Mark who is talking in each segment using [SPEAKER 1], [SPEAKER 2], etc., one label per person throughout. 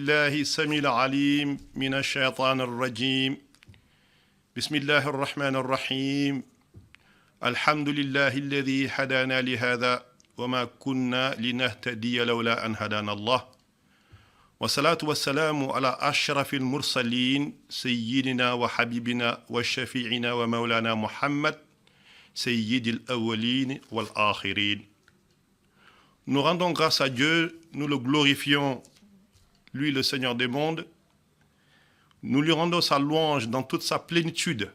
[SPEAKER 1] بالله السميع العليم من الشيطان الرجيم بسم الله الرحمن الرحيم الحمد لله الذي هدانا لهذا وما كنا لنهتدي لولا أن هدانا الله والصلاة والسلام على أشرف المرسلين سيدنا وحبيبنا وشفيعنا ومولانا محمد سيد الأولين والآخرين. Nous rendons grâce à Dieu, nous le glorifions, lui le Seigneur des mondes. Nous lui rendons sa louange dans toute sa plénitude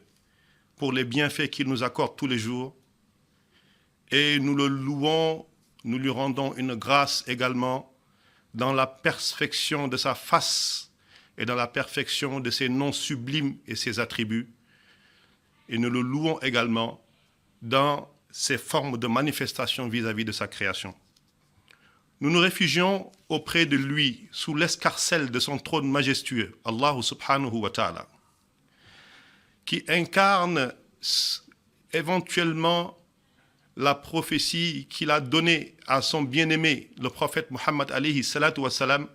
[SPEAKER 1] pour les bienfaits qu'il nous accorde tous les jours. Et nous le louons, nous lui rendons une grâce également dans la perfection de sa face et dans la perfection de ses noms sublimes et ses attributs. Et nous le louons également dans ses formes de manifestation vis-à-vis de sa création. Nous nous réfugions auprès de lui, sous l'escarcelle de son trône majestueux, Allah subhanahu wa ta'ala, qui incarne éventuellement la prophétie qu'il a donnée à son bien-aimé, le prophète Muhammad alayhi salatu wa salam,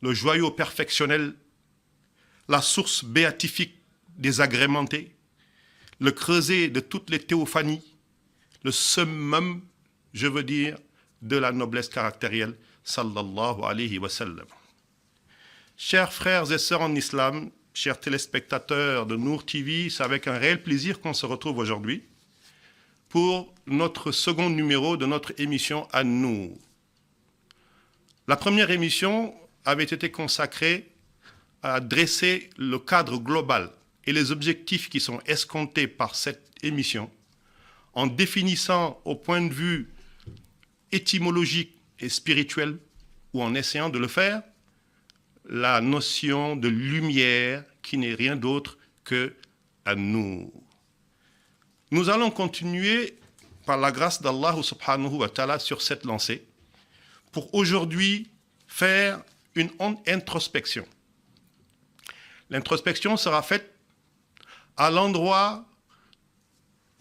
[SPEAKER 1] le joyau perfectionnel, la source béatifique des agrémentés, le creuset de toutes les théophanies, le summum, je veux dire, de la noblesse caractérielle, sallallahu alayhi wa sallam. Chers frères et sœurs en islam, chers téléspectateurs de Nour TV, c'est avec un réel plaisir qu'on se retrouve aujourd'hui pour notre second numéro de notre émission An-Nour. La première émission avait été consacrée à dresser le cadre global et les objectifs qui sont escomptés par cette émission en définissant au point de vue étymologique et spirituel, ou en essayant de le faire, la notion de lumière qui n'est rien d'autre que An-Nour. Nous allons continuer par la grâce d'Allah subhanahu wa ta'ala sur cette lancée pour aujourd'hui faire une introspection. L'introspection sera faite à l'endroit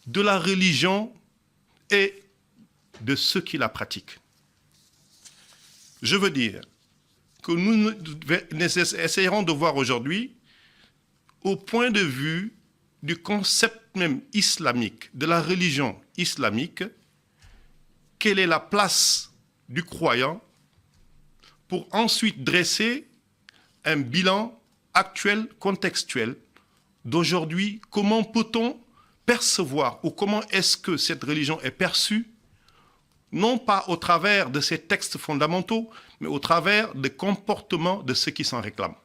[SPEAKER 1] de la religion et de ceux qui la pratiquent. Je veux dire que nous essayerons de voir aujourd'hui, au point de vue du concept même islamique, de la religion islamique, quelle est la place du croyant pour ensuite dresser un bilan actuel, contextuel d'aujourd'hui. Comment peut-on percevoir ou comment est-ce que cette religion est perçue, non pas au travers de ces textes fondamentaux, mais au travers des comportements de ceux qui s'en réclament.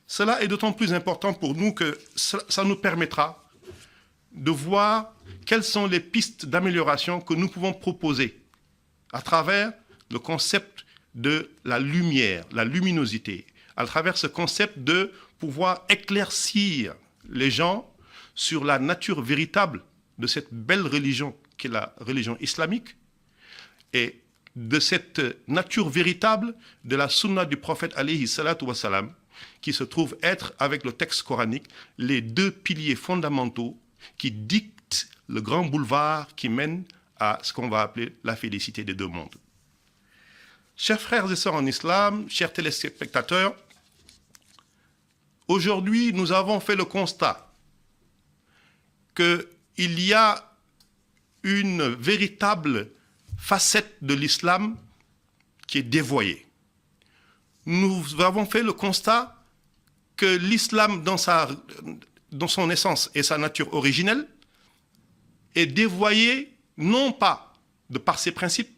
[SPEAKER 1] Cela est d'autant plus important pour nous que ça nous permettra de voir quelles sont les pistes d'amélioration que nous pouvons proposer à travers le concept de la lumière, la luminosité, à travers ce concept de pouvoir éclaircir les gens sur la nature véritable de cette belle religion qui est la religion islamique, et de cette nature véritable de la sunna du prophète alayhi salatu wa salam, qui se trouve être, avec le texte coranique, les deux piliers fondamentaux qui dictent le grand boulevard qui mène à ce qu'on va appeler la félicité des deux mondes. Chers frères et sœurs en islam, chers téléspectateurs, aujourd'hui nous avons fait le constat qu'il y a une véritable facette de l'islam qui est dévoyée. Nous avons fait le constat que l'islam, dans son essence et sa nature originelle, est dévoyé non pas de par ses principes,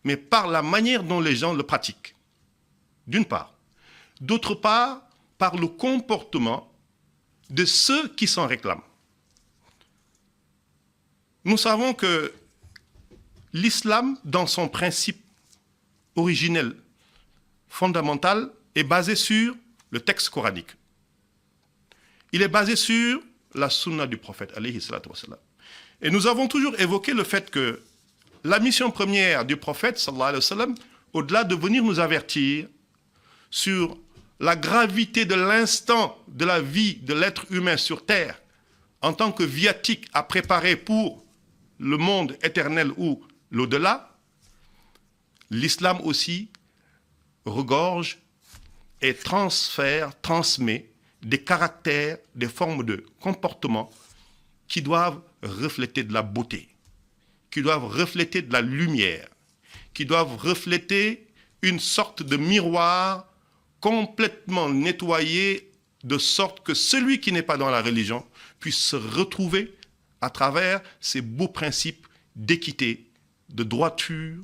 [SPEAKER 1] mais par la manière dont les gens le pratiquent, d'une part. D'autre part, par le comportement de ceux qui s'en réclament. Nous savons que l'islam, dans son principe originel, fondamental, est basé sur le texte coranique. Il est basé sur la sunna du prophète, alayhi salatu wa sallam. Et nous avons toujours évoqué le fait que la mission première du prophète, sallallahu alayhi wa sallam, au-delà de venir nous avertir sur la gravité de l'instant de la vie de l'être humain sur terre, en tant que viatique à préparer pour le monde éternel ou l'au-delà, l'islam aussi regorge et transmet des caractères, des formes de comportement qui doivent refléter de la beauté, qui doivent refléter de la lumière, qui doivent refléter une sorte de miroir complètement nettoyé, de sorte que celui qui n'est pas dans la religion puisse se retrouver à travers ces beaux principes d'équité, de droiture,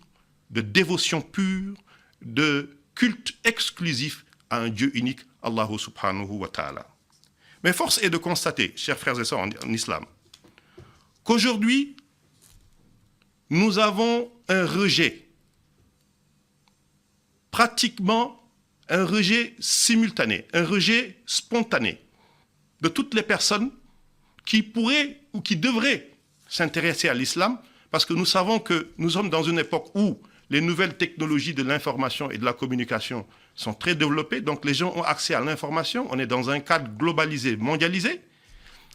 [SPEAKER 1] de dévotion pure, de culte exclusif à un Dieu unique, Allah subhanahu wa ta'ala. Mais force est de constater, chers frères et sœurs en islam, qu'aujourd'hui, nous avons un rejet, pratiquement un rejet simultané, un rejet spontané de toutes les personnes qui pourraient ou qui devraient s'intéresser à l'islam, parce que nous savons que nous sommes dans une époque où les nouvelles technologies de l'information et de la communication sont très développées, donc les gens ont accès à l'information, on est dans un cadre globalisé, mondialisé.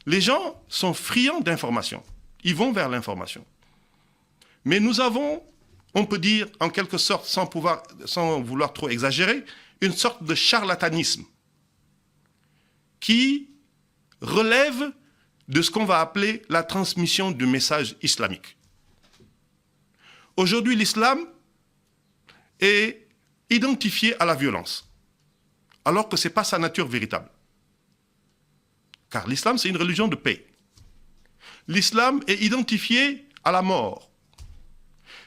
[SPEAKER 1] Les gens sont friands d'informations, ils vont vers l'information. Mais nous avons, on peut dire en quelque sorte, sans vouloir trop exagérer, une sorte de charlatanisme qui relève de ce qu'on va appeler la transmission du message islamique. Aujourd'hui, l'islam est identifié à la violence, alors que ce n'est pas sa nature véritable. Car l'islam, c'est une religion de paix. L'islam est identifié à la mort.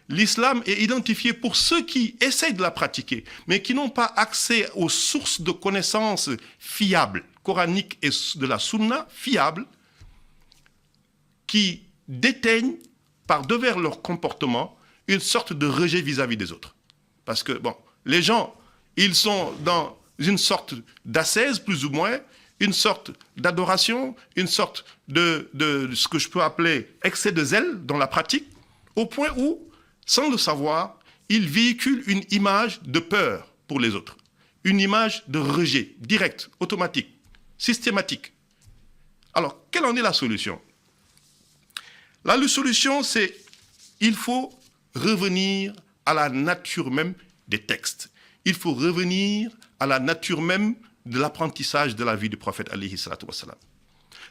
[SPEAKER 1] L'islam est identifié pour ceux qui essayent de la pratiquer, mais qui n'ont pas accès aux sources de connaissances fiables, coraniques et de la sunna fiables, qui déteignent par devers leur comportement une sorte de rejet vis-à-vis des autres. Parce que, bon, les gens, ils sont dans une sorte d'ascèse, plus ou moins, une sorte d'adoration, une sorte de ce que je peux appeler excès de zèle dans la pratique, au point où, sans le savoir, ils véhiculent une image de peur pour les autres, une image de rejet direct, automatique, systématique. Alors, quelle en est la solution? La solution, c'est il faut revenir à la nature même des textes. Il faut revenir à la nature même de l'apprentissage de la vie du prophète alayhi salatu wassalam.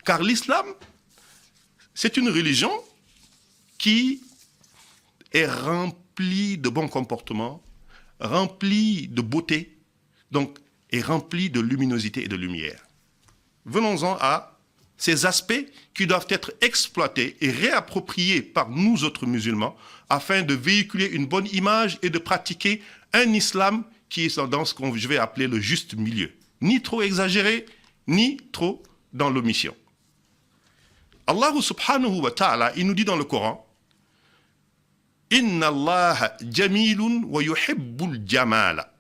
[SPEAKER 1] Car l'islam, c'est une religion qui est remplie de bons comportements, remplie de beauté, donc est remplie de luminosité et de lumière. Venons-en à ces aspects qui doivent être exploités et réappropriés par nous autres musulmans afin de véhiculer une bonne image et de pratiquer un islam qui est dans ce que je vais appeler le juste milieu. Ni trop exagéré, ni trop dans l'omission. Allah subhanahu wa ta'ala, il nous dit dans le Coran, « Inna Allah jamilun wa yuhibbul jamala »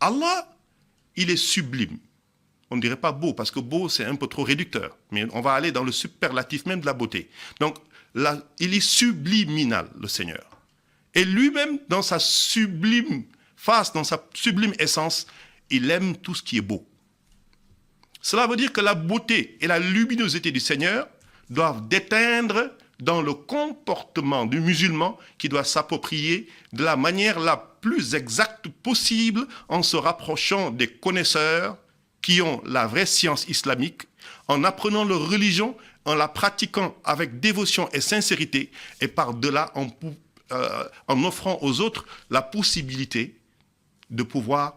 [SPEAKER 1] Allah, il est sublime. On ne dirait pas beau, parce que beau, c'est un peu trop réducteur. Mais on va aller dans le superlatif même de la beauté. Donc, là, il est subliminal, le Seigneur. Et lui-même, dans sa sublime face, dans sa sublime essence, il aime tout ce qui est beau. Cela veut dire que la beauté et la luminosité du Seigneur doivent déteindre dans le comportement du musulman qui doit s'approprier de la manière la plus exacte possible en se rapprochant des connaisseurs qui ont la vraie science islamique, en apprenant leur religion, en la pratiquant avec dévotion et sincérité, et par-delà en offrant aux autres la possibilité de pouvoir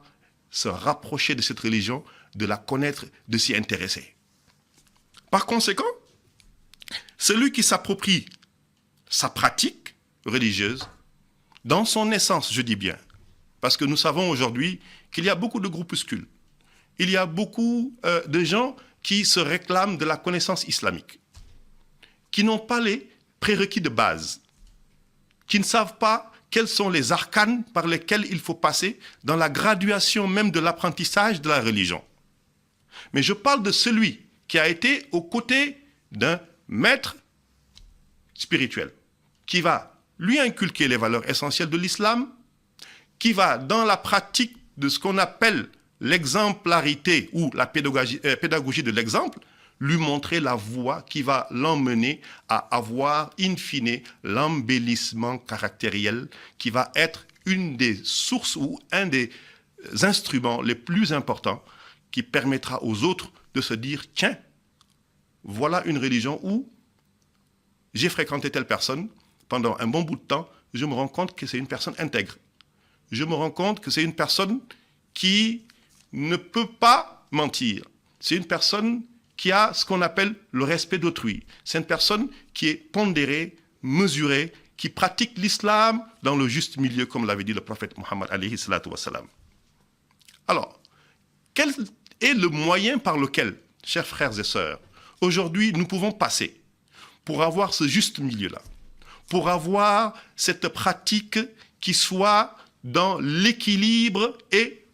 [SPEAKER 1] se rapprocher de cette religion, de la connaître, de s'y intéresser. Par conséquent, celui qui s'approprie sa pratique religieuse, dans son essence, je dis bien, parce que nous savons aujourd'hui qu'il y a beaucoup de groupuscules, il y a beaucoup de gens qui se réclament de la connaissance islamique, qui n'ont pas les prérequis de base, qui ne savent pas quels sont les arcanes par lesquels il faut passer dans la graduation même de l'apprentissage de la religion. Mais je parle de celui qui a été aux côtés d'un maître spirituel, qui va lui inculquer les valeurs essentielles de l'islam, qui va dans la pratique de ce qu'on appelle l'exemplarité ou la pédagogie de l'exemple, lui montrer la voie qui va l'emmener à avoir, in fine, l'embellissement caractériel qui va être une des sources ou un des instruments les plus importants qui permettra aux autres de se dire, tiens, voilà une religion où j'ai fréquenté telle personne pendant un bon bout de temps, je me rends compte que c'est une personne intègre. Je me rends compte que c'est une personne qui ne peut pas mentir. C'est une personne qui a ce qu'on appelle le respect d'autrui. C'est une personne qui est pondérée, mesurée, qui pratique l'islam dans le juste milieu, comme l'avait dit le prophète Mohammed alayhi salatu wassalam. Alors, quel est le moyen par lequel, chers frères et sœurs, aujourd'hui nous pouvons passer pour avoir ce juste milieu-là, pour avoir cette pratique qui soit dans l'équilibre et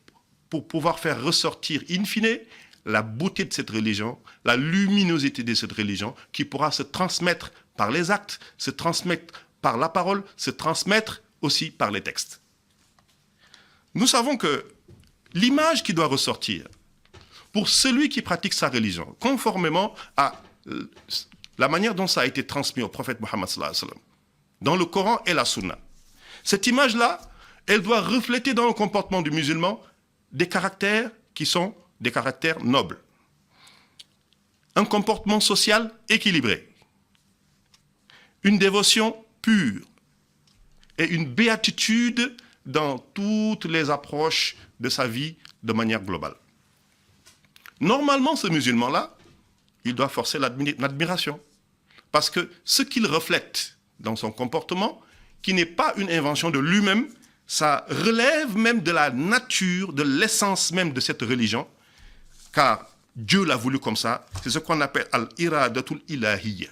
[SPEAKER 1] pour pouvoir faire ressortir in fine la beauté de cette religion, la luminosité de cette religion qui pourra se transmettre par les actes, se transmettre par la parole, se transmettre aussi par les textes. Nous savons que l'image qui doit ressortir pour celui qui pratique sa religion, conformément à la manière dont ça a été transmis au prophète Mohammed sallallahu alayhi wa sallam, dans le Coran et la Sunna, cette image-là, elle doit refléter dans le comportement du musulman des caractères qui sont des caractères nobles. Un comportement social équilibré. Une dévotion pure. Et une béatitude dans toutes les approches de sa vie de manière globale. Normalement, ce musulman-là, il doit forcer l'admiration. Parce que ce qu'il reflète dans son comportement, qui n'est pas une invention de lui-même, ça relève même de la nature, de l'essence même de cette religion, car Dieu l'a voulu comme ça. C'est ce qu'on appelle al-iradatul ilahiyya.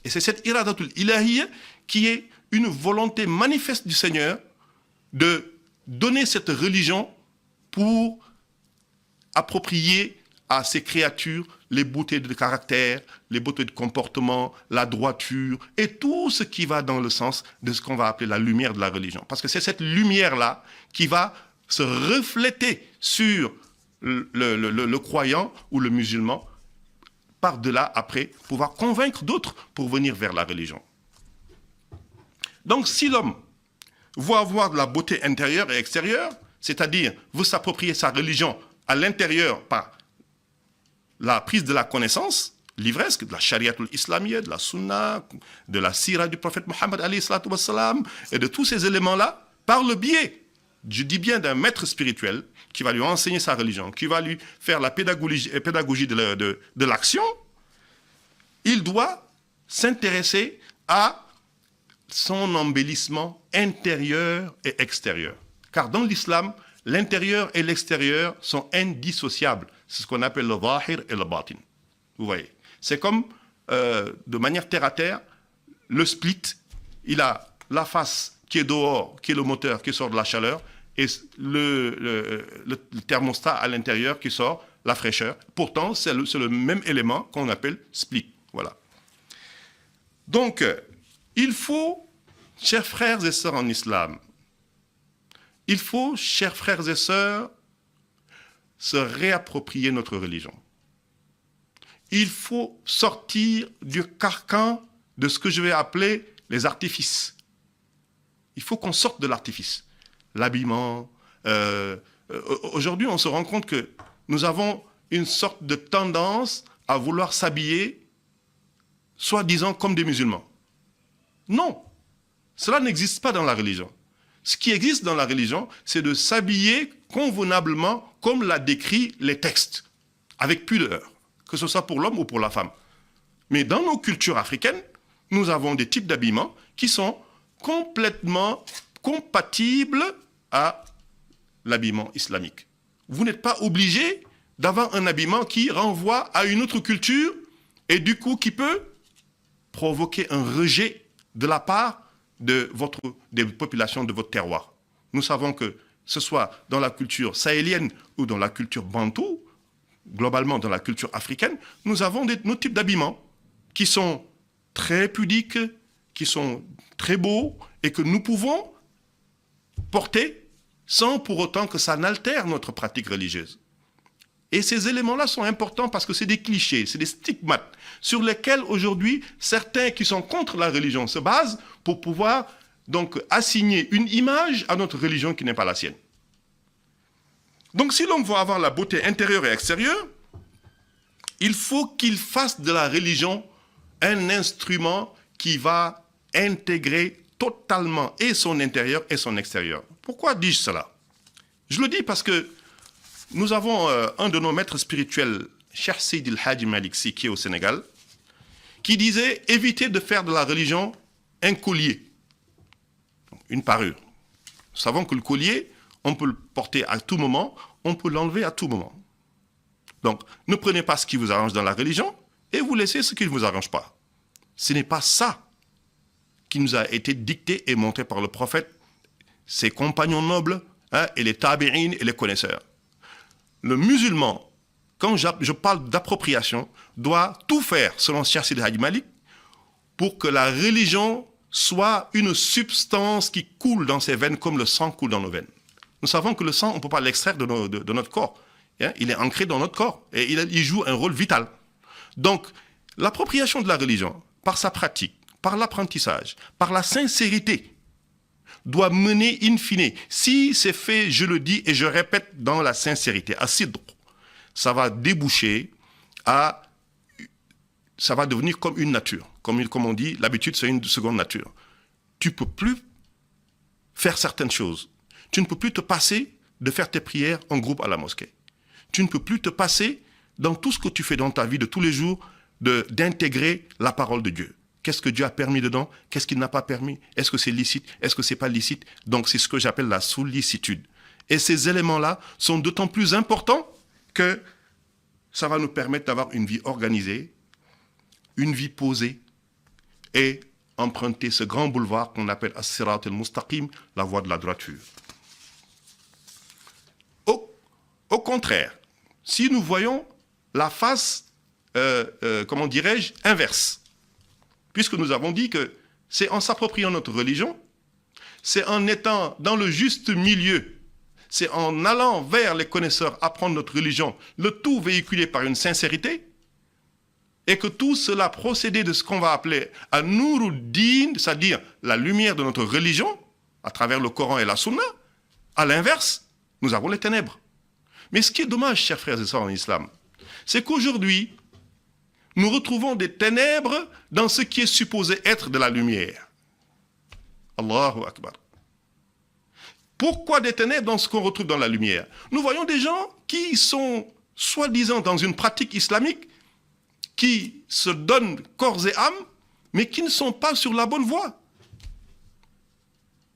[SPEAKER 1] Et c'est cette iradatul ilahiyya qui est une volonté manifeste du Seigneur de donner cette religion pour approprier à ses créatures les beautés de caractère, les beautés de comportement, la droiture et tout ce qui va dans le sens de ce qu'on va appeler la lumière de la religion. Parce que c'est cette lumière-là qui va se refléter sur le croyant ou le musulman, par-delà, après, pouvoir convaincre d'autres pour venir vers la religion. Donc, si l'homme veut avoir de la beauté intérieure et extérieure, c'est-à-dire veut s'approprier sa religion à l'intérieur par la prise de la connaissance livresque, de la chariatul islamiyya, de la sunna, de la sira du prophète Mohammed alayhi salatu wassalam, et de tous ces éléments-là, par le biais, je dis bien d'un maître spirituel, qui va lui enseigner sa religion, qui va lui faire la pédagogie de l'action, il doit s'intéresser à son embellissement intérieur et extérieur. Car dans l'islam, l'intérieur et l'extérieur sont indissociables. C'est ce qu'on appelle le zahir et le batin. Vous voyez. C'est comme, de manière terre à terre, le split, il a la face qui est dehors, qui est le moteur, qui sort de la chaleur, et le thermostat à l'intérieur qui sort la fraîcheur. Pourtant, c'est le même élément qu'on appelle split. Voilà. Donc, il faut, chers frères et sœurs en islam, il faut, chers frères et sœurs, se réapproprier notre religion. Il faut sortir du carcan de ce que je vais appeler les artifices. Il faut qu'on sorte de l'artifice. L'habillement. Aujourd'hui, on se rend compte que nous avons une sorte de tendance à vouloir s'habiller, soi-disant comme des musulmans. Non, cela n'existe pas dans la religion. Ce qui existe dans la religion, c'est de s'habiller convenablement comme l'a décrit les textes, avec pudeur, que ce soit pour l'homme ou pour la femme. Mais dans nos cultures africaines, nous avons des types d'habillements qui sont complètement compatibles à l'habillement islamique. Vous n'êtes pas obligé d'avoir un habillement qui renvoie à une autre culture et du coup qui peut provoquer un rejet de la part des populations de votre terroir. Nous savons que ce soit dans la culture sahélienne ou dans la culture bantou, globalement dans la culture africaine, nous avons nos types d'habillements qui sont très pudiques, qui sont très beaux et que nous pouvons porter sans pour autant que ça n'altère notre pratique religieuse. Et ces éléments-là sont importants parce que c'est des clichés, c'est des stigmates sur lesquels aujourd'hui certains qui sont contre la religion se basent pour pouvoir donc assigner une image à notre religion qui n'est pas la sienne. Donc si l'homme veut avoir la beauté intérieure et extérieure, il faut qu'il fasse de la religion un instrument qui va intégrer totalement et son intérieur et son extérieur. Pourquoi dis-je cela? Je le dis parce que nous avons un de nos maîtres spirituels, Cheikh Seydi El Hadji Malick Sy, qui est au Sénégal, qui disait « Évitez de faire de la religion un collier, une parure. » Nous savons que le collier, on peut le porter à tout moment, on peut l'enlever à tout moment. Donc, ne prenez pas ce qui vous arrange dans la religion et vous laissez ce qui ne vous arrange pas. Ce n'est pas ça qui nous a été dicté et montré par le prophète, ses compagnons nobles, et les tabi'in et les connaisseurs. Le musulman, quand je parle d'appropriation, doit tout faire, selon Cheikh Seydi El Hadji Malick, pour que la religion soit une substance qui coule dans ses veines comme le sang coule dans nos veines. Nous savons que le sang, on ne peut pas l'extraire de notre corps. Il est ancré dans notre corps et il joue un rôle vital. Donc, l'appropriation de la religion, par sa pratique, par l'apprentissage, par la sincérité, doit mener in fine. Si c'est fait, je le dis et je répète, dans la sincérité, à sidq, ça va déboucher à... Ça va devenir comme une nature. Comme on dit, l'habitude, c'est une seconde nature. Tu ne peux plus faire certaines choses. Tu ne peux plus te passer de faire tes prières en groupe à la mosquée. Tu ne peux plus te passer, dans tout ce que tu fais dans ta vie de tous les jours, d'intégrer la parole de Dieu. Qu'est-ce que Dieu a permis dedans? Qu'est-ce qu'il n'a pas permis? Est-ce que c'est licite? Est-ce que c'est pas licite? Donc c'est ce que j'appelle la sollicitude. Et ces éléments-là sont d'autant plus importants que ça va nous permettre d'avoir une vie organisée, une vie posée et emprunter ce grand boulevard qu'on appelle As-Sirat al-Mustaqim, la voie de la droiture. Au contraire, si nous voyons la face, comment dirais-je, inverse, puisque nous avons dit que c'est en s'appropriant notre religion, c'est en étant dans le juste milieu, c'est en allant vers les connaisseurs apprendre notre religion, le tout véhiculé par une sincérité, et que tout cela procédait de ce qu'on va appeler An-Nuruddin, c'est-à-dire la lumière de notre religion, à travers le Coran et la Sunna. À l'inverse, nous avons les ténèbres. Mais ce qui est dommage, chers frères et sœurs en islam, c'est qu'aujourd'hui, nous retrouvons des ténèbres dans ce qui est supposé être de la lumière. Allahu Akbar. Pourquoi des ténèbres dans ce qu'on retrouve dans la lumière? Nous voyons des gens qui sont soi-disant dans une pratique islamique, qui se donnent corps et âme, mais qui ne sont pas sur la bonne voie.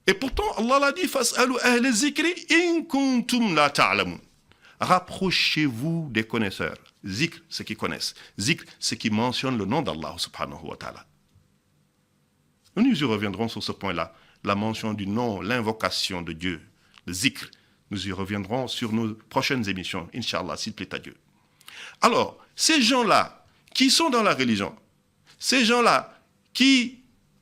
[SPEAKER 1] Et pourtant, Allah l'a dit, Fas'alu ahla zikri in kuntum la ta'lamun. Rapprochez-vous des connaisseurs. Zikr, ceux qui connaissent. Zikr, ceux qui mentionnent le nom d'Allah subhanahu wa ta'ala. Nous y reviendrons sur ce point-là. La mention du nom, l'invocation de Dieu, le zikr. Nous y reviendrons sur nos prochaines émissions, Inch'Allah, s'il plaît à Dieu. Alors, ces gens-là qui sont dans la religion, ces gens-là qui,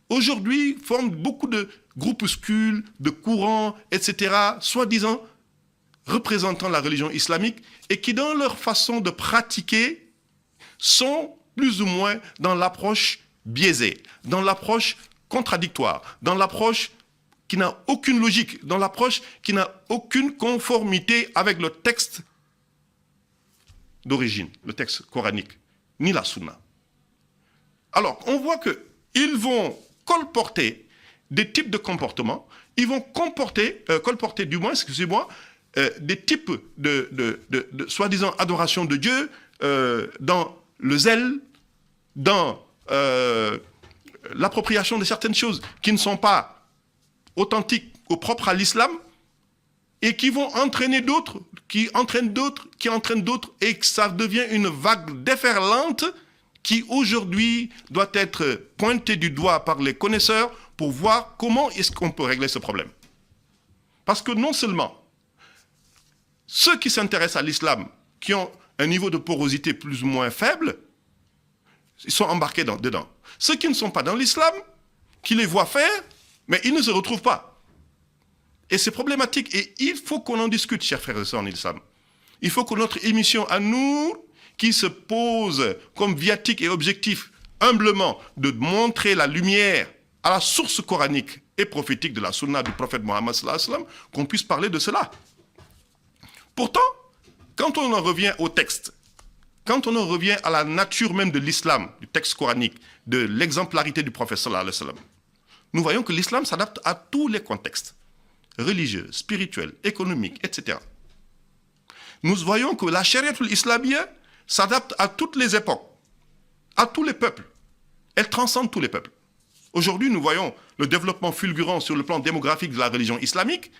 [SPEAKER 1] aujourd'hui, forment beaucoup de groupuscules, de courants, etc., soi-disant représentant la religion islamique, et qui, dans leur façon de pratiquer, sont plus ou moins dans l'approche biaisée, dans l'approche contradictoire, dans l'approche qui n'a aucune logique, dans l'approche qui n'a aucune conformité avec le texte d'origine, le texte coranique, ni la sunna. Alors, on voit qu'ils vont colporter des types de comportements, ils vont colporter du moins, excusez-moi, des types de soi-disant adoration de Dieu dans le zèle, dans l'appropriation de certaines choses qui ne sont pas authentiques ou propres à l'islam et qui vont entraîner d'autres, qui entraînent d'autres, et que ça devient une vague déferlante qui aujourd'hui doit être pointée du doigt par les connaisseurs pour voir comment est-ce qu'on peut régler ce problème. Parce que non seulement ceux qui s'intéressent à l'islam, qui ont un niveau de porosité plus ou moins faible, ils sont embarqués dedans. Ceux qui ne sont pas dans l'islam, qui les voient faire, mais ils ne se retrouvent pas. Et c'est problématique. Et il faut qu'on en discute, chers frères et sœurs en islam. Il faut que notre émission à nous, qui se pose comme viatique et objectif, humblement, de montrer la lumière à la source coranique et prophétique de la sunna du prophète Mohammed sallallahu alayhi wa sallam, qu'on puisse parler de cela. Pourtant, quand on en revient au texte, quand on en revient à la nature même de l'islam, du texte coranique, de l'exemplarité du prophète sallallahu alayhi wa sallam, nous voyons que l'islam s'adapte à tous les contextes, religieux, spirituels, économiques, etc. Nous voyons que la chariatul islamiyya s'adapte à toutes les époques, à tous les peuples. Elle transcende tous les peuples. Aujourd'hui, nous voyons le développement fulgurant sur le plan démographique de la religion islamique,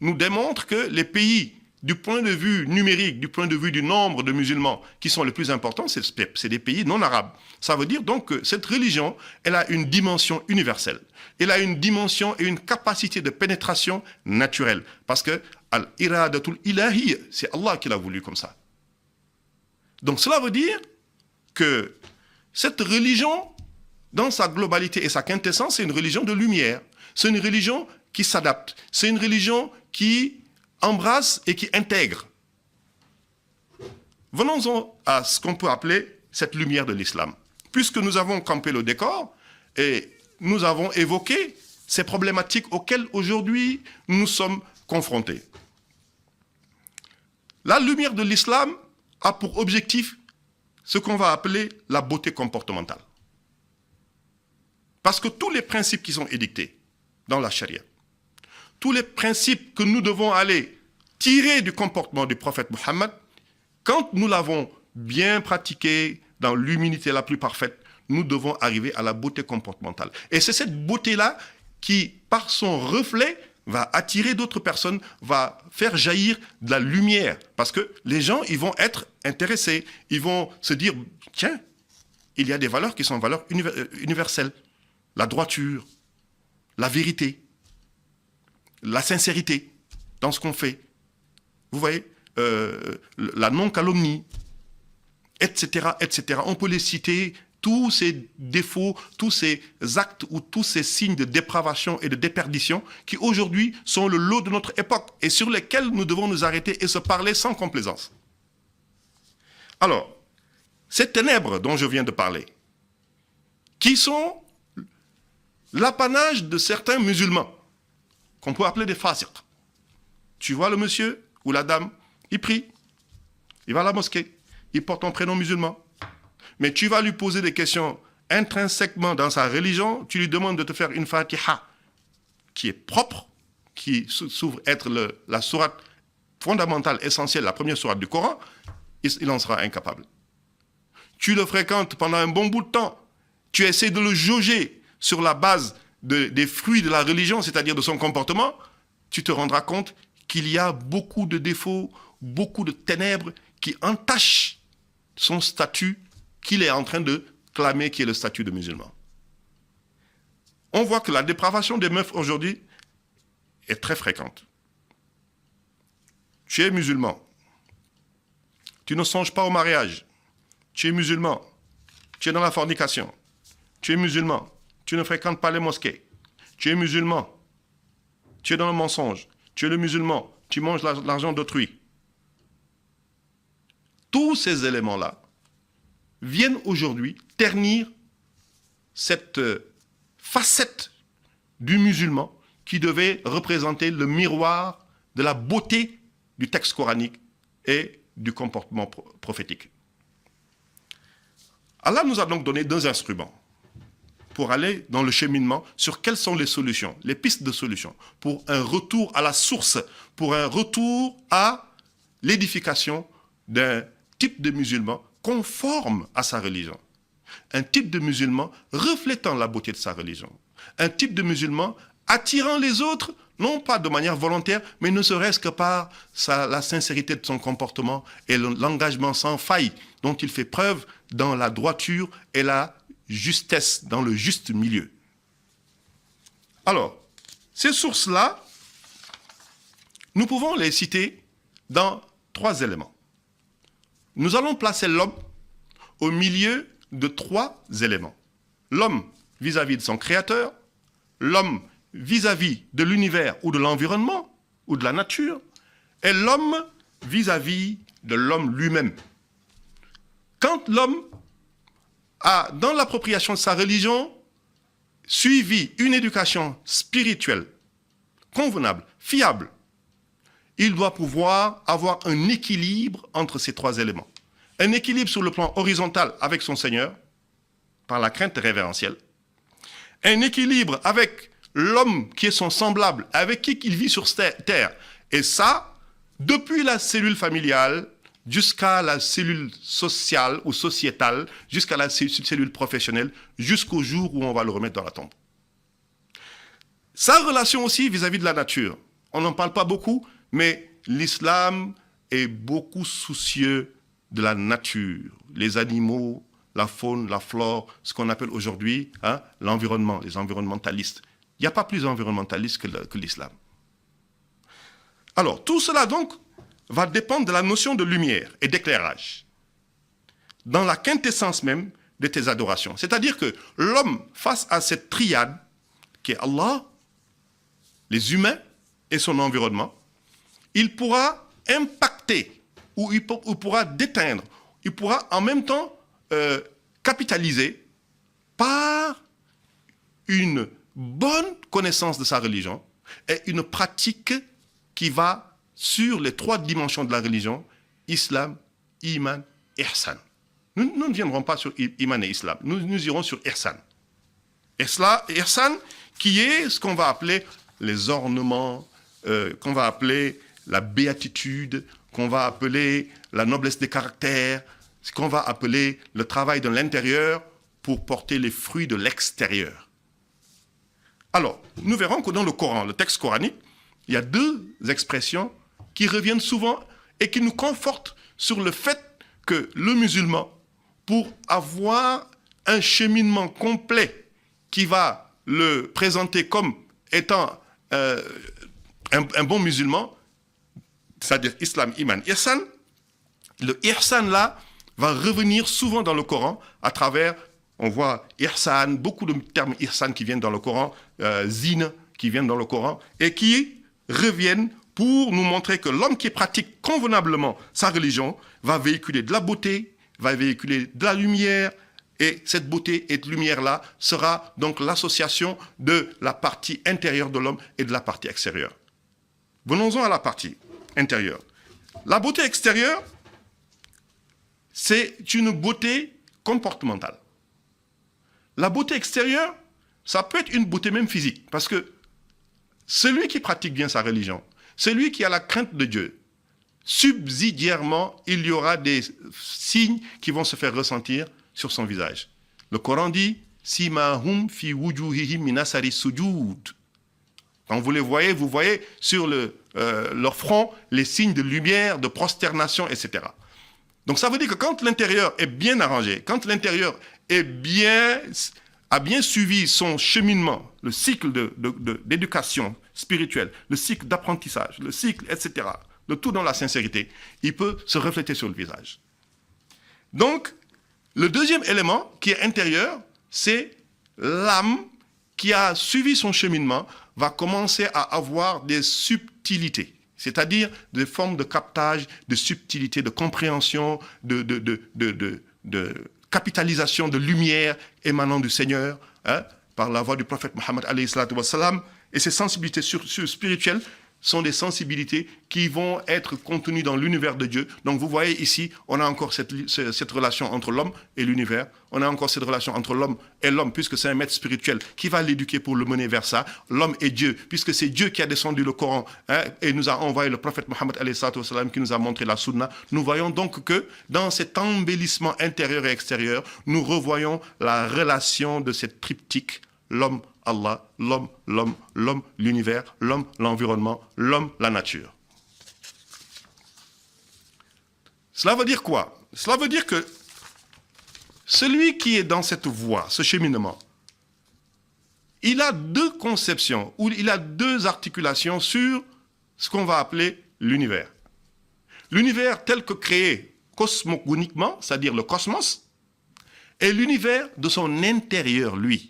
[SPEAKER 1] nous démontre que les pays, du point de vue numérique, du point de vue du nombre de musulmans qui sont les plus importants, c'est des pays non arabes. Ça veut dire donc que cette religion, elle a une dimension universelle. Elle a une dimension et une capacité de pénétration naturelle. Parce que al-iradatul ilahi, c'est Allah qui l'a voulu comme ça. Donc cela veut dire que cette religion, dans sa globalité et sa quintessence, c'est une religion de lumière. C'est une religion qui s'adapte. C'est une religion qui embrasse et qui intègre. Venons-en à ce qu'on peut appeler cette lumière de l'islam. Puisque nous avons campé le décor et nous avons évoqué ces problématiques auxquelles aujourd'hui nous sommes confrontés. La lumière de l'islam a pour objectif ce qu'on va appeler la beauté comportementale. Parce que tous les principes qui sont édictés dans la charia, tous les principes que nous devons aller tirer du comportement du prophète Mohammed, quand nous l'avons bien pratiqué dans l'humilité la plus parfaite, nous devons arriver à la beauté comportementale. Et c'est cette beauté-là qui, par son reflet, va attirer d'autres personnes, va faire jaillir de la lumière. Parce que les gens, ils vont être intéressés. Ils vont se dire, tiens, il y a des valeurs qui sont valeurs universelles. La droiture, la vérité, la sincérité dans ce qu'on fait. Vous voyez, la non-calomnie, etc., etc. On peut les citer, tous ces défauts, tous ces actes ou tous ces signes de dépravation et de déperdition qui aujourd'hui sont le lot de notre époque et sur lesquels nous devons nous arrêter et se parler sans complaisance. Alors, ces ténèbres dont je viens de parler, qui sont l'apanage de certains musulmans, qu'on peut appeler des fasiq. Tu vois le monsieur ou la dame, il prie, il va à la mosquée, il porte un prénom musulman. Mais tu vas lui poser des questions intrinsèquement dans sa religion, tu lui demandes de te faire une fatiha qui est propre, qui s'ouvre être la sourate fondamentale, essentielle, la première sourate du Coran, il en sera incapable. Tu le fréquentes pendant un bon bout de temps, tu essaies de le jauger sur la base des fruits de la religion, c'est-à-dire de son comportement, tu te rendras compte qu'il y a beaucoup de défauts, beaucoup de ténèbres qui entachent son statut qu'il est en train de clamer, qui est le statut de musulman. On voit que la dépravation des meufs aujourd'hui est très fréquente. Tu es musulman, tu ne songes pas au mariage, tu es musulman, tu es dans la fornication, tu es musulman, tu ne fréquentes pas les mosquées, tu es musulman, tu es dans le mensonge, tu es le musulman, tu manges l'argent d'autrui. Tous ces éléments-là viennent aujourd'hui ternir cette facette du musulman qui devait représenter le miroir de la beauté du texte coranique et du comportement prophétique. Allah nous a donc donné 2 instruments pour aller dans le cheminement sur quelles sont les solutions, les pistes de solutions, pour un retour à la source, pour un retour à l'édification d'un type de musulman conforme à sa religion. Un type de musulman reflétant la beauté de sa religion. Un type de musulman attirant les autres, non pas de manière volontaire, mais ne serait-ce que par la sincérité de son comportement et l'engagement sans faille dont il fait preuve dans la droiture et la justesse, dans le juste milieu. Alors, ces sources-là, nous pouvons les citer dans 3 éléments. Nous allons placer l'homme au milieu de 3 éléments. L'homme vis-à-vis de son créateur, l'homme vis-à-vis de l'univers ou de l'environnement ou de la nature, et l'homme vis-à-vis de l'homme lui-même. Quand l'homme a, dans l'appropriation de sa religion, suivi une éducation spirituelle, convenable, fiable, il doit pouvoir avoir un équilibre entre ces trois éléments. Un équilibre sur le plan horizontal avec son Seigneur, par la crainte révérentielle. Un équilibre avec l'homme qui est son semblable, avec qui il vit sur terre. Et ça, depuis la cellule familiale jusqu'à la cellule sociale ou sociétale, jusqu'à la cellule professionnelle, jusqu'au jour où on va le remettre dans la tombe. Sa relation aussi vis-à-vis de la nature. On n'en parle pas beaucoup, mais l'islam est beaucoup soucieux de la nature, les animaux, la faune, la flore, ce qu'on appelle aujourd'hui l'environnement, les environnementalistes. Il n'y a pas plus environnementaliste que l'islam. Alors, tout cela donc va dépendre de la notion de lumière et d'éclairage, dans la quintessence même de tes adorations. C'est-à-dire que l'homme, face à cette triade, qui est Allah, les humains et son environnement, il pourra impacter, ou il pourra déteindre, il pourra en même temps capitaliser par une bonne connaissance de sa religion et une pratique qui va sur les trois dimensions de la religion, islam, iman, ihsan. Nous ne viendrons pas sur iman et islam, nous irons sur ihsan. Ihsan qui est ce qu'on va appeler les ornements, qu'on va appeler la béatitude, qu'on va appeler la noblesse des caractères, ce qu'on va appeler le travail de l'intérieur pour porter les fruits de l'extérieur. Alors, nous verrons que dans le Coran, le texte coranique, il y a deux expressions qui reviennent souvent et qui nous confortent sur le fait que le musulman, pour avoir un cheminement complet qui va le présenter comme étant un bon musulman, c'est-à-dire islam, iman, ihsan, le ihsan là va revenir souvent dans le Coran à travers, on voit ihsan, beaucoup de termes ihsan qui viennent dans le Coran, zina qui viennent dans le Coran, et qui reviennent pour nous montrer que l'homme qui pratique convenablement sa religion va véhiculer de la beauté, va véhiculer de la lumière, et cette beauté et lumière-là sera donc l'association de la partie intérieure de l'homme et de la partie extérieure. Venons-en à la partie intérieure. La beauté extérieure, c'est une beauté comportementale. La beauté extérieure, ça peut être une beauté même physique, parce que celui qui pratique bien sa religion, celui qui a la crainte de Dieu, subsidiairement, il y aura des signes qui vont se faire ressentir sur son visage. Le Coran dit « Simahum fi wujuhihim min asari sujud ». Quand vous les voyez, vous voyez sur leur front les signes de lumière, de prosternation, etc. Donc ça veut dire que quand l'intérieur est bien arrangé, quand l'intérieur a bien suivi son cheminement, le cycle d'éducation spirituelle, le cycle d'apprentissage, le cycle, etc., le tout dans la sincérité, il peut se refléter sur le visage. Donc, le deuxième élément qui est intérieur, c'est l'âme qui a suivi son cheminement va commencer à avoir des subtilités, c'est-à-dire des formes de captage, de subtilité, de compréhension, de capitalisation de lumière émanant du Seigneur, par la voix du prophète Mohammed alayhi salatu wassalam. Et ces sensibilités spirituelles sont des sensibilités qui vont être contenues dans l'univers de Dieu. Donc vous voyez ici, on a encore cette relation entre l'homme et l'univers. On a encore cette relation entre l'homme et l'homme, puisque c'est un maître spirituel qui va l'éduquer pour le mener vers ça. L'homme et Dieu, puisque c'est Dieu qui a descendu le Coran et nous a envoyé le prophète Mohammed alayhi salatu wassalam qui nous a montré la sunna. Nous voyons donc que dans cet embellissement intérieur et extérieur, nous revoyons la relation de cette triptyque, l'homme, Allah, l'homme, l'univers, l'homme, l'environnement, l'homme, la nature. Cela veut dire quoi? Cela veut dire que celui qui est dans cette voie, ce cheminement, il a deux conceptions, ou il a deux articulations sur ce qu'on va appeler l'univers. L'univers tel que créé cosmogoniquement, c'est-à-dire le cosmos, et l'univers de son intérieur, lui.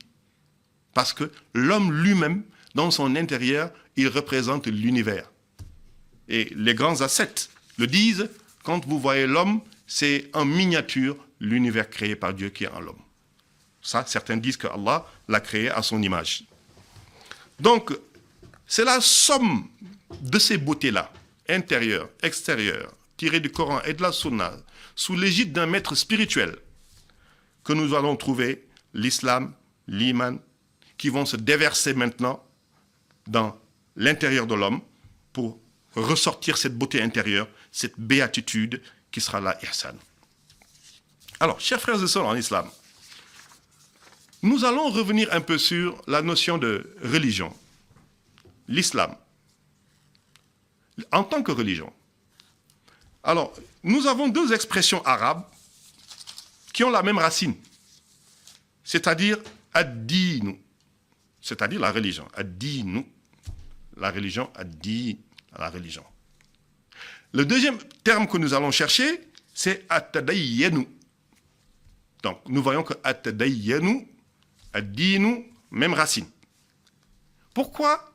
[SPEAKER 1] Parce que l'homme lui-même, dans son intérieur, il représente l'univers. Et les grands ascètes le disent, quand vous voyez l'homme, c'est en miniature l'univers créé par Dieu qui est en l'homme. Ça, certains disent que Allah l'a créé à son image. Donc, c'est la somme de ces beautés-là intérieure, extérieure, tirée du Coran et de la Sunna, sous l'égide d'un maître spirituel, que nous allons trouver l'islam, l'iman, qui vont se déverser maintenant dans l'intérieur de l'homme pour ressortir cette beauté intérieure, cette béatitude qui sera la ihsan. Alors, chers frères et sœurs en islam, nous allons revenir un peu sur la notion de religion. L'islam, en tant que religion. Alors, nous avons deux expressions arabes qui ont la même racine, c'est-à-dire ad-dinu, c'est-à-dire la religion. Ad-dinu, la religion, ad-din, la religion. Le deuxième terme que nous allons chercher, c'est at-tadayyanu. Donc, nous voyons que at-tadayyanu, ad-dinu, même racine. Pourquoi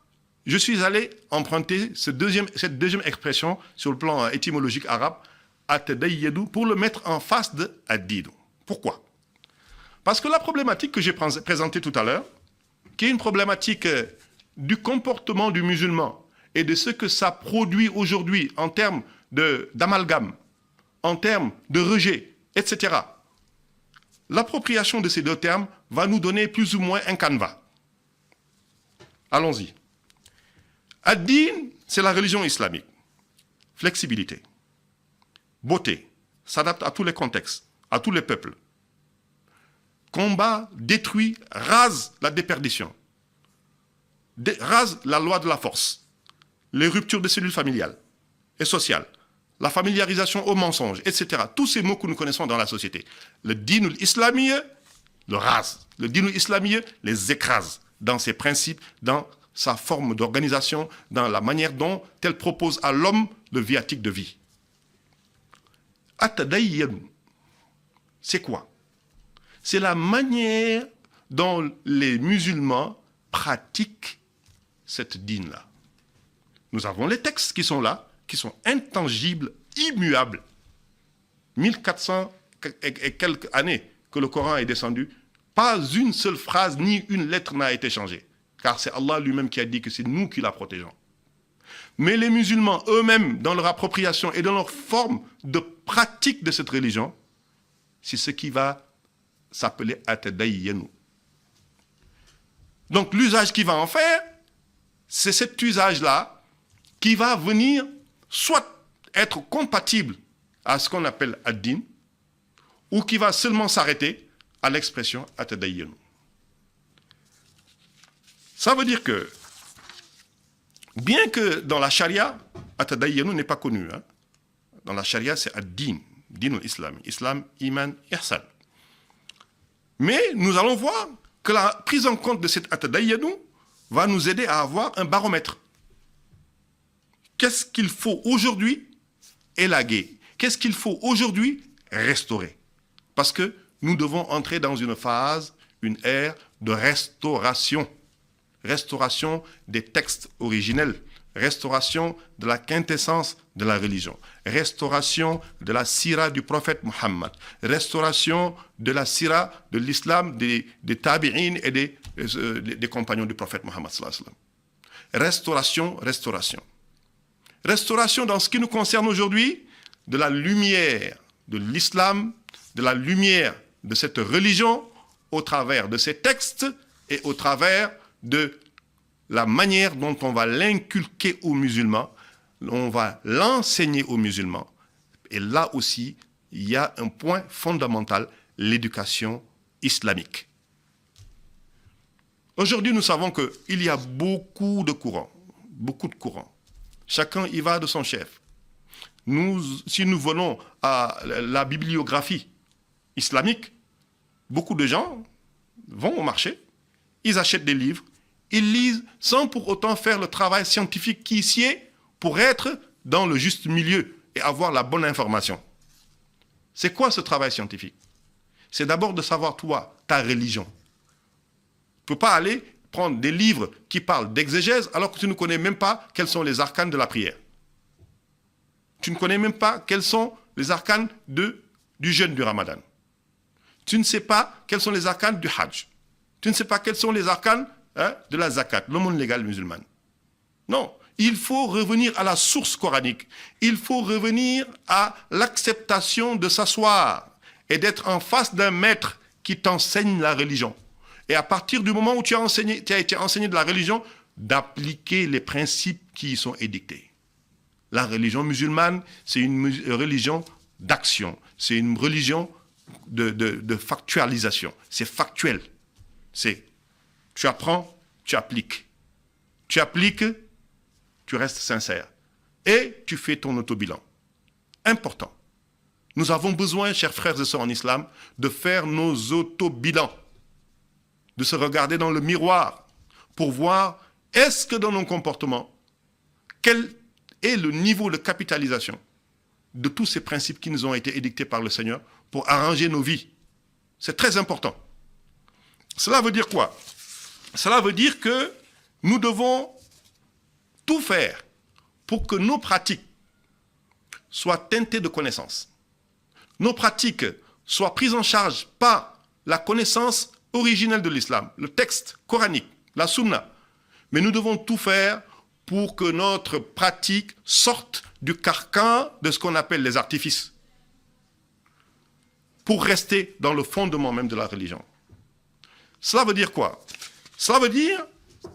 [SPEAKER 1] je suis allé emprunter cette deuxième expression sur le plan étymologique arabe, at-tadayyanu, pour le mettre en face de ad-dinu. Pourquoi? Parce que la problématique que j'ai présentée tout à l'heure, qui est une problématique du comportement du musulman et de ce que ça produit aujourd'hui en termes d'amalgame, en termes de rejet, etc. L'appropriation de ces deux termes va nous donner plus ou moins un canevas. Allons-y. Ad-din, c'est la religion islamique. Flexibilité, beauté, s'adapte à tous les contextes, à tous les peuples. Combat, détruit, rase la déperdition, rase la loi de la force, les ruptures de cellules familiales et sociales, la familiarisation au mensonge, etc. Tous ces mots que nous connaissons dans la société. Le dinul islami le rase. Le dinul islami les écrase dans ses principes, dans sa forme d'organisation, dans la manière dont elle propose à l'homme le viatique de vie. At-tadayyanu, c'est quoi? C'est la manière dont les musulmans pratiquent cette dîne-là. Nous avons les textes qui sont là, qui sont intangibles, immuables. 1400 et quelques années que le Coran est descendu, pas une seule phrase ni une lettre n'a été changée. Car c'est Allah lui-même qui a dit que c'est nous qui la protégeons. Mais les musulmans eux-mêmes, dans leur appropriation et dans leur forme de pratique de cette religion, c'est ce qui va s'appeler at-tadayyanu. Donc l'usage qu'il va en faire, c'est cet usage-là qui va venir soit être compatible à ce qu'on appelle ad-din, ou qui va seulement s'arrêter à l'expression at-tadayyanu. Ça veut dire que, bien que dans la charia, at-tadayyanu n'est pas connu, hein, dans la charia c'est ad-din, dinul islam, islam, iman, ihsan. Mais nous allons voir que la prise en compte de cet at-tadayyanu va nous aider à avoir un baromètre. Qu'est-ce qu'il faut aujourd'hui élaguer? Qu'est-ce qu'il faut aujourd'hui restaurer? Parce que nous devons entrer dans une phase, une ère de restauration. Restauration des textes originels. Restauration de la quintessence de la religion. Restauration de la sira du prophète Muhammad. Restauration de la sira de l'islam des tabi'in et des compagnons du prophète Muhammad. Restauration, restauration. Restauration dans ce qui nous concerne aujourd'hui, de la lumière de l'islam, de la lumière de cette religion, au travers de ces textes et au travers de la manière dont on va l'inculquer aux musulmans, on va l'enseigner aux musulmans. Et là aussi, il y a un point fondamental, l'éducation islamique. Aujourd'hui, nous savons qu'il y a beaucoup de courants, Chacun y va de son chef. Si nous venons à la bibliographie islamique, beaucoup de gens vont au marché, ils achètent des livres, ils lisent sans pour autant faire le travail scientifique qui s'y est pour être dans le juste milieu et avoir la bonne information. C'est quoi ce travail scientifique? C'est d'abord de savoir, toi, ta religion. Tu ne peux pas aller prendre des livres qui parlent d'exégèse alors que tu ne connais même pas quels sont les arcanes de la prière. Tu ne connais même pas quels sont les arcanes du jeûne du Ramadan. Tu ne sais pas quels sont les arcanes du Hajj. Tu ne sais pas quels sont les arcanes de la zakat, l'aumône légale musulmane. Non, il faut revenir à la source coranique. Il faut revenir à l'acceptation de s'asseoir et d'être en face d'un maître qui t'enseigne la religion. Et à partir du moment où tu as été enseigné de la religion, d'appliquer les principes qui y sont édictés. La religion musulmane, c'est une religion d'action. C'est une religion de factualisation. C'est factuel. C'est tu apprends, tu appliques. Tu appliques, tu restes sincère. Et tu fais ton autobilan. Important. Nous avons besoin, chers frères et sœurs en islam, de faire nos autobilans. De se regarder dans le miroir pour voir est-ce que dans nos comportements, quel est le niveau de capitalisation de tous ces principes qui nous ont été édictés par le Seigneur pour arranger nos vies. C'est très important. Cela veut dire quoi? Cela veut dire que nous devons tout faire pour que nos pratiques soient teintées de connaissances. Nos pratiques soient prises en charge par la connaissance originelle de l'islam, le texte coranique, la sunna. Mais nous devons tout faire pour que notre pratique sorte du carcan de ce qu'on appelle les artifices, pour rester dans le fondement même de la religion. Cela veut dire quoi? Cela veut dire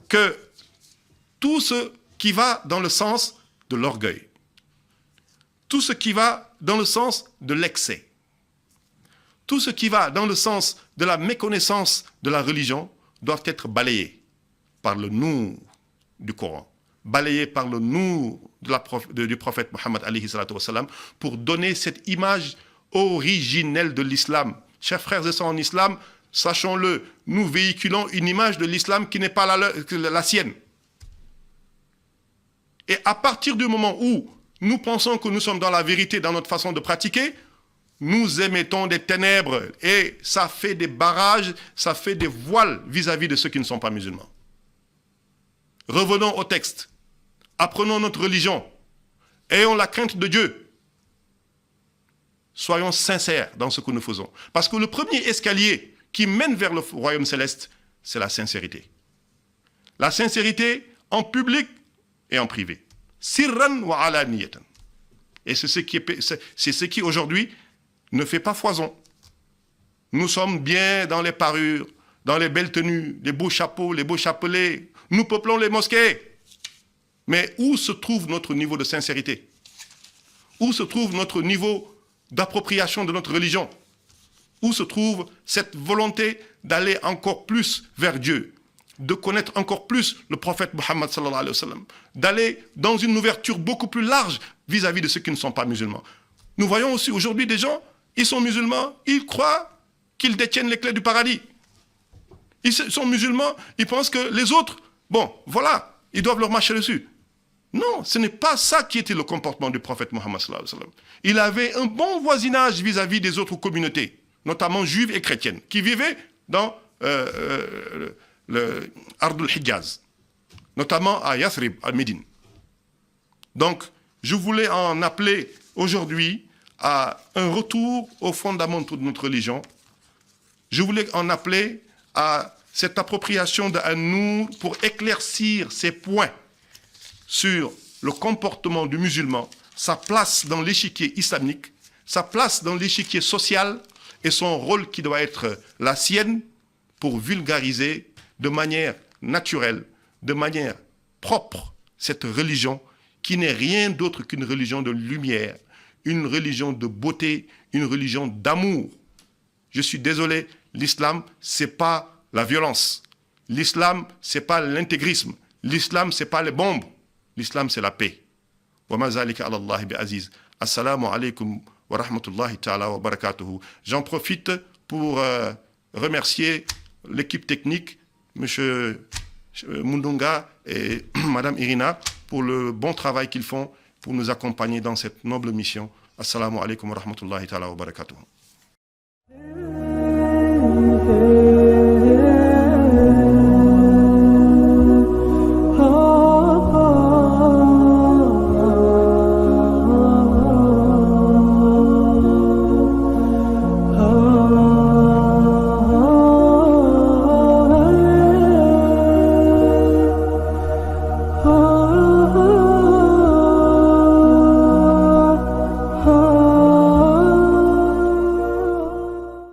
[SPEAKER 1] que tout ce qui va dans le sens de l'orgueil, tout ce qui va dans le sens de l'excès, tout ce qui va dans le sens de la méconnaissance de la religion doit être balayé par le nour du Coran, balayé par le nour du prophète Mohammed alayhi salatu wassalam, pour donner cette image originelle de l'islam. Chers frères et sœurs en islam, sachons-le, nous véhiculons une image de l'islam qui n'est pas la sienne. Et à partir du moment où nous pensons que nous sommes dans la vérité dans notre façon de pratiquer, nous émettons des ténèbres et ça fait des barrages, ça fait des voiles vis-à-vis de ceux qui ne sont pas musulmans. Revenons au texte. Apprenons notre religion. Ayons la crainte de Dieu. Soyons sincères dans ce que nous faisons. Parce que le premier escalier qui mène vers le royaume céleste, c'est la sincérité. La sincérité en public et en privé. Sirran wa alaniyatan. Et c'est ce qui aujourd'hui ne fait pas foison. Nous sommes bien dans les parures, dans les belles tenues, les beaux chapeaux, les beaux chapelets. Nous peuplons les mosquées. Mais où se trouve notre niveau de sincérité? Où se trouve notre niveau d'appropriation de notre religion? Où se trouve cette volonté d'aller encore plus vers Dieu, de connaître encore plus le prophète Mohammed sallallahu alayhi wa sallam, d'aller dans une ouverture beaucoup plus large vis-à-vis de ceux qui ne sont pas musulmans? Nous voyons aussi aujourd'hui des gens, ils sont musulmans, ils croient qu'ils détiennent les clés du paradis. Ils sont musulmans, ils pensent que les autres, bon, voilà, ils doivent leur marcher dessus. Non, ce n'est pas ça qui était le comportement du prophète Mohammed sallallahu alayhi wa sallam. Il avait un bon voisinage vis-à-vis des autres communautés, notamment juives et chrétiennes, qui vivaient dans le Ardul Hijaz, notamment à Yathrib, à Médine. Donc, je voulais en appeler aujourd'hui à un retour aux fondamentaux de notre religion. Je voulais en appeler à cette appropriation d'un nour pour éclaircir ces points sur le comportement du musulman, sa place dans l'échiquier islamique, sa place dans l'échiquier social et son rôle qui doit être la sienne pour vulgariser de manière naturelle, de manière propre, cette religion qui n'est rien d'autre qu'une religion de lumière, une religion de beauté, une religion d'amour. Je suis désolé, l'islam, c'est pas la violence. L'islam, c'est pas l'intégrisme. L'islam, c'est pas les bombes. L'islam, c'est la paix. Wa ma zalika ala Allah bi aziz. Assalamu alaikum wa rahmatullahi ta'ala wa barakatuhu. J'en profite pour remercier l'équipe technique, M. Mundunga et Mme Irina, pour le bon travail qu'ils font pour nous accompagner dans cette noble mission. Assalamu alaikum wa rahmatullahi ta'ala wa barakatuhu.